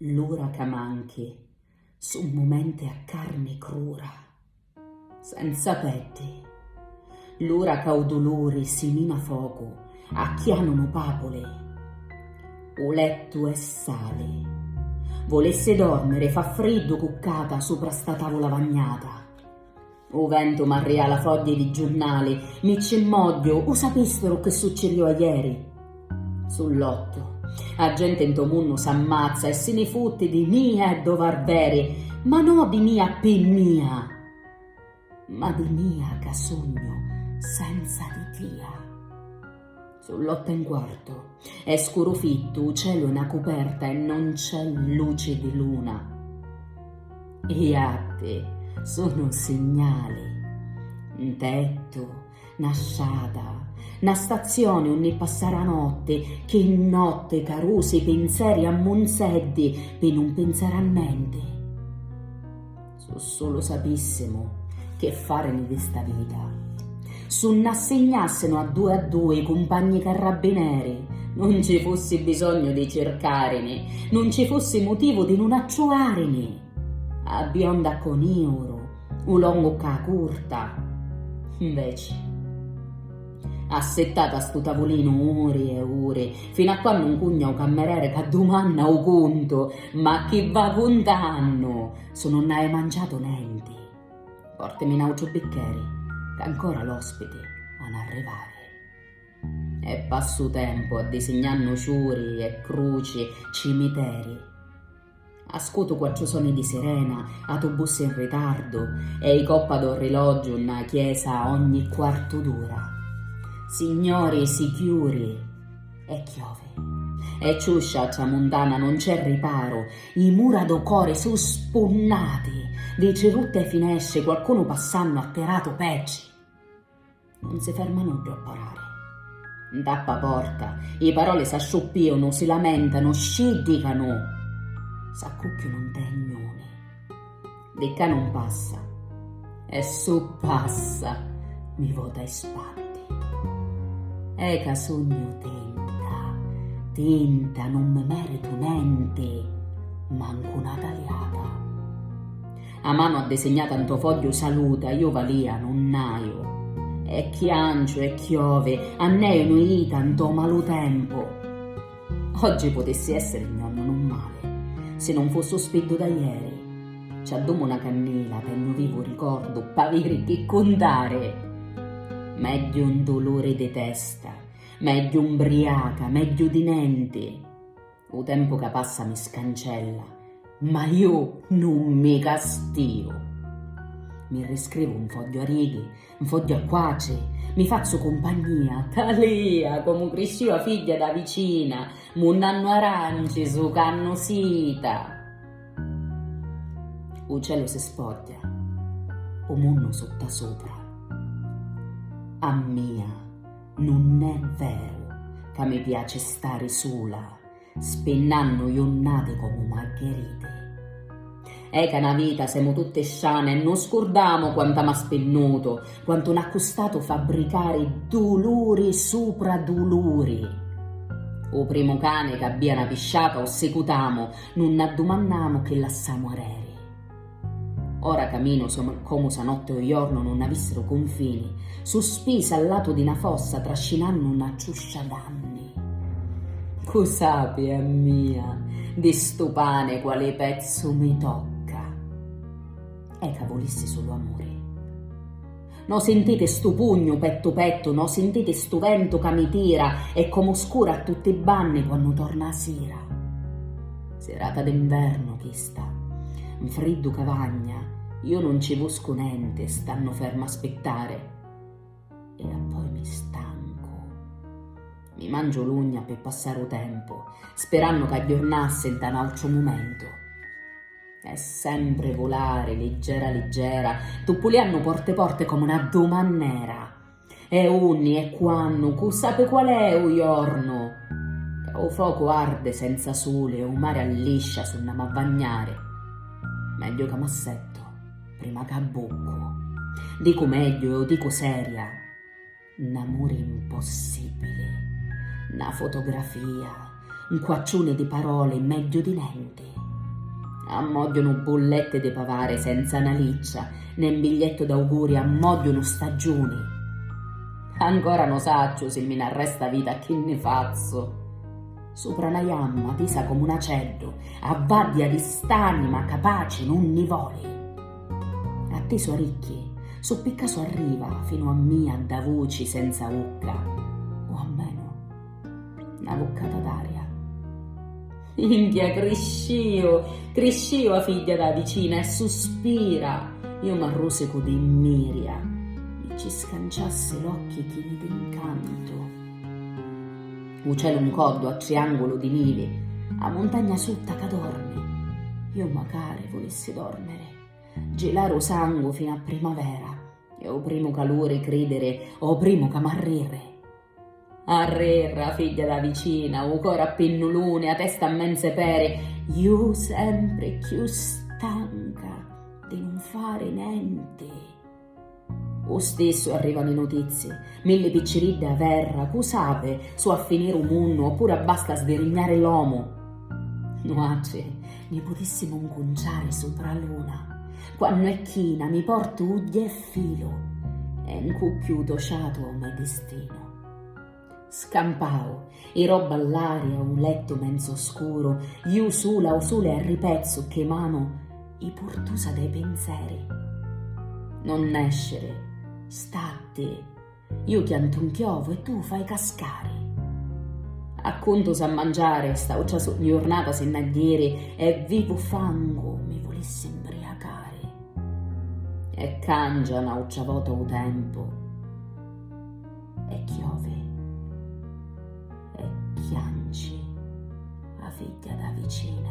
l'ora che manchi, su momenti a carne crura, senza petti, l'ora che o dolore si mina fuoco, acchianano papole, o letto e sale, volesse dormire fa freddo cuccata sopra sta tavola vagnata, o vento m'arria la foglia di giornale, mi c'è modio, o sapessero che succedeva ieri, sul lotto. La gente in to munno s'ammazza e se ne fotte di mia e dovarbere, ma no di mia per mia, ma di mia che sogno senza di tia. Sull'8 e un quarto è scuro fitto, cielo è una coperta e non c'è luce di luna. E a te sono segnali, un tetto, una sciata, una stazione onde passare la notte, che in notte carusi pensieri a monseddi per non pensare a niente. Se solo sapessimo che fare di questa vita, se non assegnassero a due i compagni carabinieri, non ci fosse bisogno di cercarne, non ci fosse motivo di non accioarne. A bionda con oro, un longo ca curta, invece assettata a sto tavolino ore e ore, fino a quando un cugno cameriere che domanda o conto, ma che va contando, se non hai mangiato niente. Portami un altro bicchiere, che ancora l'ospite van a arrivare. E passo tempo a disegnare ciuri e croci, cimiteri. Ascolto quattro suoni di sirena, autobus in ritardo e i coppa d'orologio in una chiesa ogni quarto d'ora. Signori sicuri e chiove e ciuscia a tramontana non c'è riparo, i mura do core sono sponnati, di cerutte finesce qualcuno passando atterato pecci. Non si fermano più a parare. Tappa porta, i parole s'asciuppiano, si lamentano, sciddicano, s'accucchiano un tegnone. Di ca non passa e su passa mi vota e spatti. E ca sogno tinta, non me merito niente, manco una tagliata. A mano ha disegnato tanto foglio saluta, io valia non naio. E chiancio e chiove, a neo noi tanto malo tempo. Oggi potessi essere il nonno non male, se non fosse speddo da ieri. Ci addomo una cannella, tengo vivo ricordo, paveri che contare. Meglio un dolore di testa, meglio ubriaca, meglio di niente. O tempo che passa mi scancella, ma io non mi castio. Mi riscrivo un foglio a righe, un foglio a quace, mi faccio compagnia, talia, come cresciva figlia da vicina, munnanno aranci su canno sita. O cielo si spoglia, o munno sopra. A mia non è vero che mi piace stare sola, spennando giornate come margherite. Che una vita siamo tutte sciane e non scordiamo quanto m'ha spennuto, quanto n'ha costato fabbricare dolori sopra dolori. O primo cane che abbia una pisciata o secutamo, non addomannamo che lassamo areri. Ora cammino come se notte o giorno non avessero confini, sospisa al lato di una fossa trascinando una ciuscia d'anni. Cos'api è mia, di sto pane quale pezzo mi tocca? E che volessi solo amore. No sentite sto pugno petto, no sentite sto vento che mi tira e come oscura a tutte banne quando torna la sera. Serata d'inverno chi sta, un freddo cavagna, io non ci vosco niente, stanno ferma a aspettare. E poi mi stanco. Mi mangio l'ugna per passare il tempo, sperando che aggiornasse in un altro momento. È sempre volare, leggera, tuppulianno porte come una domannera. E unni e quando, cu sape qual è o giorno? Che o fuoco arde senza sole, o mare alliscia su una m'avvagnare. Meglio che m'assetto, prima che abbocco. Dico meglio, dico seria. Un amore impossibile, una fotografia, un quaccione di parole meglio di niente. Ammogliono bollette de pavare senza una liccia, né un biglietto d'auguri, ammogliono stagioni. Ancora no saccio se mi n'arresta vita che ne fazzo. Sopra una jamma, tesa come un acello, a vadia di st'anima capace non ne voli. Atteso a ricchi, so piccaso arriva fino a mia da voci senza bocca, o almeno una boccata d'aria. India crescio a figlia da vicina e sospira, io m'arroseco di miria, mi ci scanciasse l'occhio che mi d'incanto. Un cielo un coddo a triangolo di neve, a montagna sutta che dorme, io magari volessi dormere, gelare o sangue fino a primavera, e o primo calore credere, o primo che m'arrere. Arrera, figlia da vicina, o cora a pennolone, a testa a mense pere, io sempre più stanca di non fare niente. O stesso arrivano le notizie, mille picciridde a verra, cusate, su a finire un munno, oppure basta sverignare l'uomo. Noace, ne potessimo inconciare sopra la luna, quando è china mi porto uglie e filo, e un cucchiuto sciato a me destino. Scampao, e roba all'aria, un letto mezzo oscuro, io sola o sole a ripezzo che mano i portosa dei pensieri. Non nescere, state, io chianto un chiovo e tu fai cascare. A conto sa mangiare, sta già soggiornata se nagliere, e vivo fango mi volesse imbriacare. E cangia una volta o tempo, e chiove, e chianci a figlia da vicina.